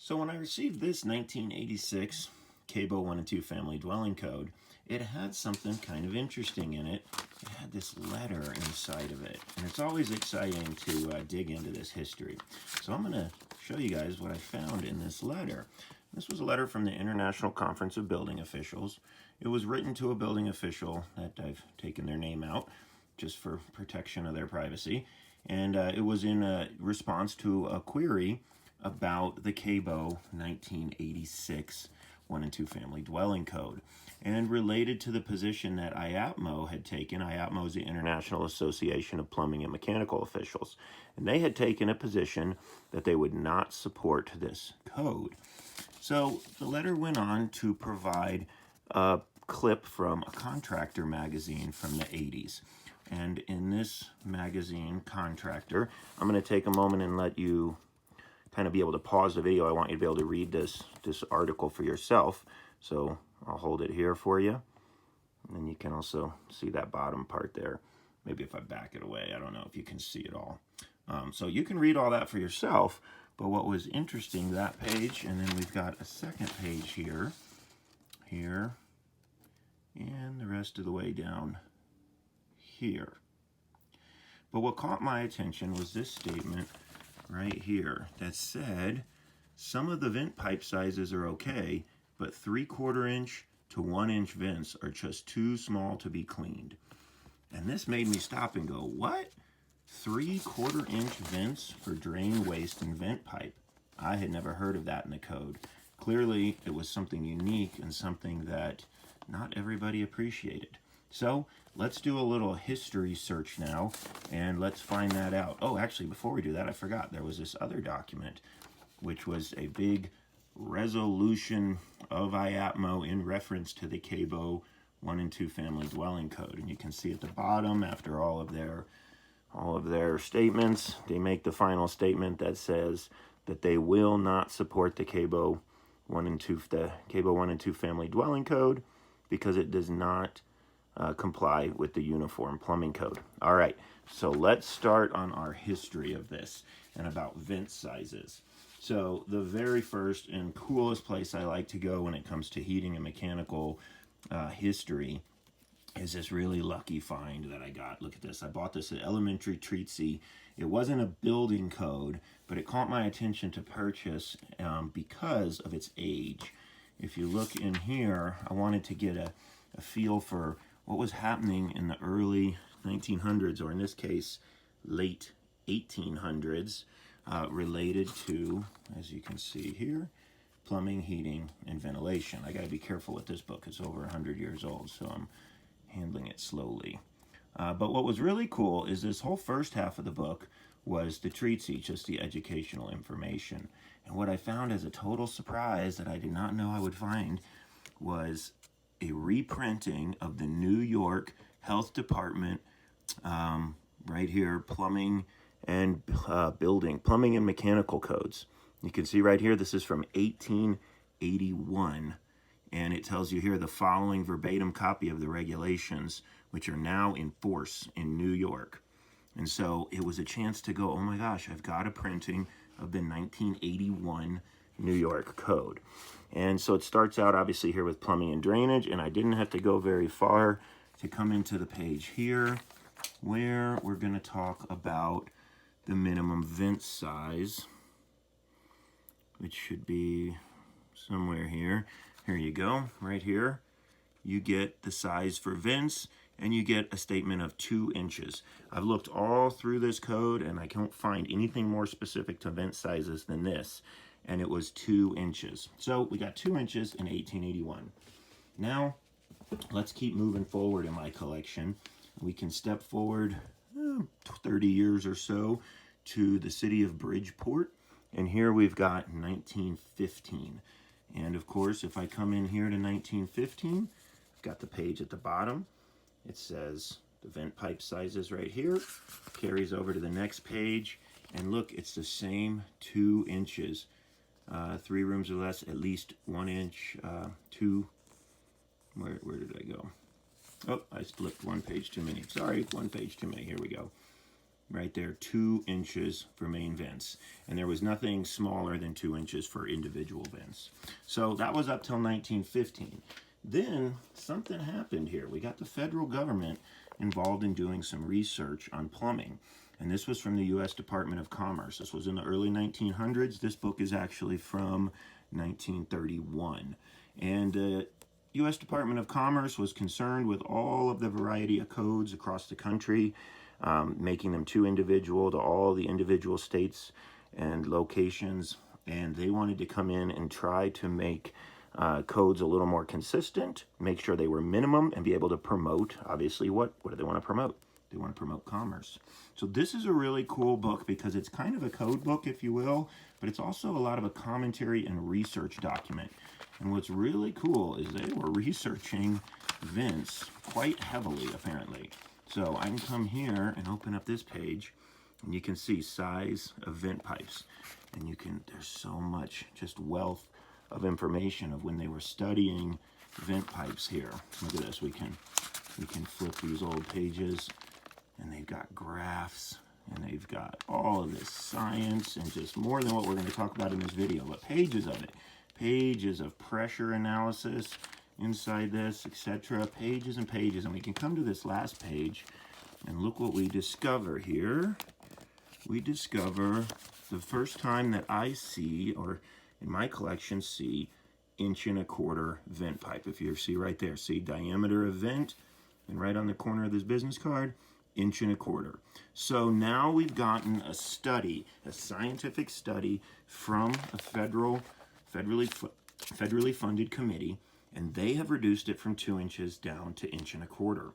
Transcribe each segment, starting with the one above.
So when I received this 1986 CABO 1 and 2 family dwelling code, it had something kind of interesting in it. It had this letter inside of it, and it's always exciting to dig into this history. So I'm going to show you guys what I found in this letter. This was a letter from the International Conference of Building Officials. It was written to a building official that I've taken their name out just for protection of their privacy, and it was in response to a query about the CABO 1986 1 and 2 family dwelling code, and related to the position that IAPMO had taken. IAPMO is the International Association of Plumbing and Mechanical Officials, and they had taken a position that they would not support this code. So the letter went on to provide a clip from a contractor magazine from the 80s. And in this magazine, Contractor, I'm going to take a moment and let you kind of be able to pause the video. I want you to be able to read this article for yourself. So I'll hold it here for you. And then you can also see that bottom part there. Maybe if I back it away, I don't know if you can see it all. So you can read all that for yourself. But what was interesting, that page, and then we've got a second page here, and the rest of the way down here. But what caught my attention was this statement right here that said, some of the vent pipe sizes are okay, but 3/4 inch to 1 inch vents are just too small to be cleaned. And this made me stop and go, what? 3/4 inch vents for drain, waste, and vent pipe? I had never heard of that in the code. Clearly, it was something unique and something that not everybody appreciated. So let's do a little history search now, and let's find that out. Oh, actually, before we do that, I forgot. There was this other document, which was a big resolution of IAPMO in reference to the CABO 1 and 2 family dwelling code. And you can see at the bottom, after all of their statements, they make the final statement that says that they will not support the CABO 1 and 2 family dwelling code because it does not comply with the Uniform Plumbing Code. All right, so let's start on our history of this and about vent sizes. So the very first and coolest place I like to go when it comes to heating and mechanical history is this really lucky find that I got. Look at this. I bought this at Elementary Treatsy. It wasn't a building code, but it caught my attention to purchase because of its age. If you look in here, I wanted to get a feel for what was happening in the early 1900s, or in this case, late 1800s, related to, as you can see here, plumbing, heating, and ventilation. I got to be careful with this book. It's over 100 years old, so I'm handling it slowly. But what was really cool is this whole first half of the book was the treatsy, just the educational information. And what I found as a total surprise that I did not know I would find was a reprinting of the New York Health Department, right here, plumbing and plumbing and mechanical codes. You can see right here, this is from 1881, and it tells you here the following verbatim copy of the regulations, which are now in force in New York. And so it was a chance to go, oh my gosh, I've got a printing of the 1981 New York Code. And so it starts out obviously here with plumbing and drainage, and I didn't have to go very far to come into the page here where we're going to talk about the minimum vent size, which should be somewhere here. Here you go, right here. You get the size for vents, and you get a statement of 2 inches. I've looked all through this code, and I can't find anything more specific to vent sizes than this, and it was 2 inches. So we got 2 inches in 1881. Now, let's keep moving forward in my collection. We can step forward 30 years or so to the city of Bridgeport, and here we've got 1915. And of course, if I come in here to 1915, I've got the page at the bottom. It says the vent pipe sizes right here, carries over to the next page, and look, it's the same 2 inches. 3 rooms or less, at least 1 inch, 2, where did I go? Oh, I flipped one page too many. Sorry, one page too many. Here we go. right there, 2 inches for main vents. And there was nothing smaller than 2 inches for individual vents. So that was up till 1915. Then something happened here. We got the federal government involved in doing some research on plumbing. And this was from the U.S. Department of Commerce. This was in the early 1900s. This book is actually from 1931. And the U.S. Department of Commerce was concerned with all of the variety of codes across the country, making them too individual to all the individual states and locations. And they wanted to come in and try to make codes a little more consistent, make sure they were minimum, and be able to promote, obviously, what do they want to promote? They want to promote commerce. So this is a really cool book because it's kind of a code book, if you will, but it's also a lot of a commentary and research document. And what's really cool is they were researching vents quite heavily, apparently. So I can come here and open up this page, and you can see size of vent pipes. And there's so much just wealth of information of when they were studying vent pipes here. Look at this, we can flip these old pages, and they've got graphs, and they've got all of this science, and just more than what we're going to talk about in this video, but pages of it. Pages of pressure analysis inside this, etc. Pages and pages. And we can come to this last page, and look what we discover here. We discover the first time that I see, or in my collection see, 1.25" vent pipe. If you see right there, see diameter of vent, and right on the corner of this business card, 1.25". So now we've gotten a study, a scientific study from a federally funded committee, and they have reduced it from 2 inches down to 1.25".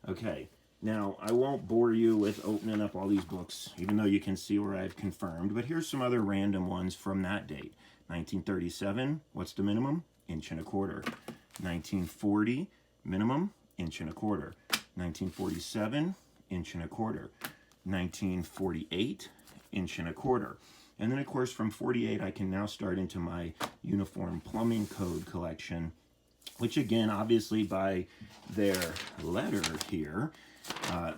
Okay, now I won't bore you with opening up all these books, even though you can see where I've confirmed, but here's some other random ones from that date. 1937, what's the minimum? 1.25". 1940, minimum, 1.25". 1947, 1.25". 1948, 1.25". And then, of course, from 48, I can now start into my Uniform Plumbing Code collection, which, again, obviously by their letter here,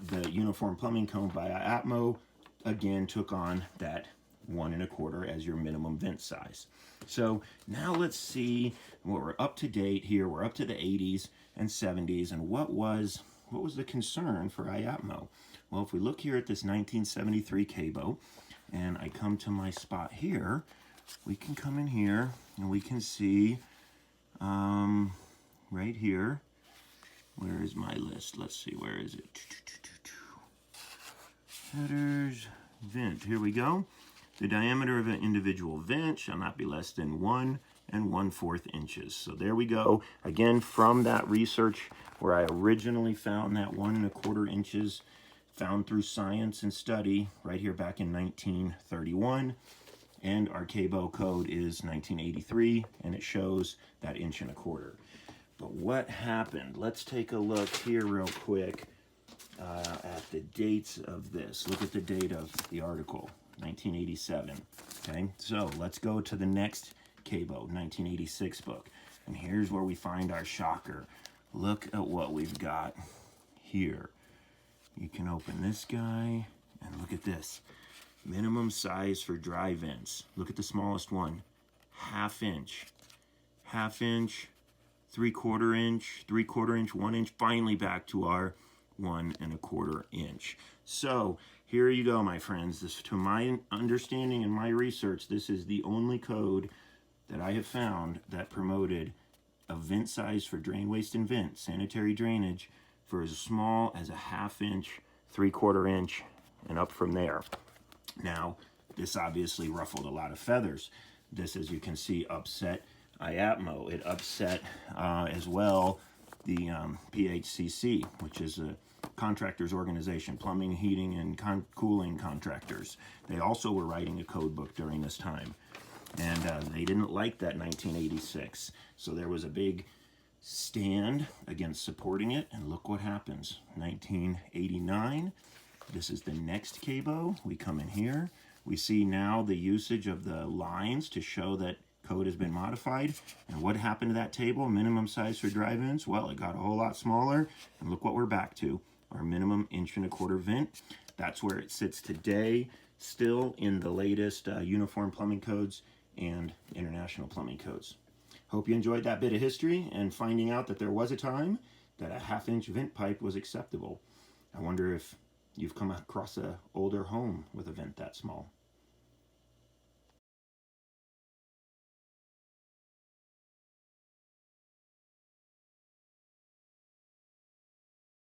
the Uniform Plumbing Code by IAPMO, again, took on that 1.25" as your minimum vent size. So now let's see what we're up to date here. We're up to the 80s and 70s, and what was the concern for IAPMO? Well, if we look here at this 1973 CABO, and I come to my spot here, we can come in here and we can see right here, where is my list? Let's see, where is it? Headers, vent, here we go. The diameter of an individual vent shall not be less than 1 1/4 inches. So there we go. Again, from that research where I originally found that 1 1/4 inches, found through science and study right here back in 1931, and our CABO code is 1983, and it shows that 1.25". But what happened? Let's take a look here real quick at the dates of this. Look at the date of the article, 1987. Okay, so let's go to the next CABO, 1986 book, and here's where we find our shocker. Look at what we've got here. You can open this guy, and look at this. Minimum size for dry vents. Look at the smallest one, 1/2 inch. 1/2 inch, 3/4 inch, 3/4 inch, 1 inch, finally back to our 1 1/4 inch. So here you go, my friends. This, to my understanding and my research, this is the only code that I have found that promoted a vent size for drain, waste, and vent, sanitary drainage, for as small as a 1/2 inch, 3/4 inch, and up from there. Now, this obviously ruffled a lot of feathers. This, as you can see, upset IAPMO. It upset as well the PHCC, which is a contractors organization, plumbing, heating, and cooling contractors. They also were writing a code book during this time. And they didn't like that 1986. So there was a big stand against supporting it, and look what happens. 1989, this is the next CABO. We come in here. We see now the usage of the lines to show that code has been modified. And what happened to that table? Minimum size for dry vents? Well, it got a whole lot smaller. And look what we're back to, our minimum 1¼ vent. That's where it sits today, still in the latest uniform plumbing codes and international plumbing codes. Hope you enjoyed that bit of history and finding out that there was a time that a 1/2-inch vent pipe was acceptable. I wonder if you've come across an older home with a vent that small.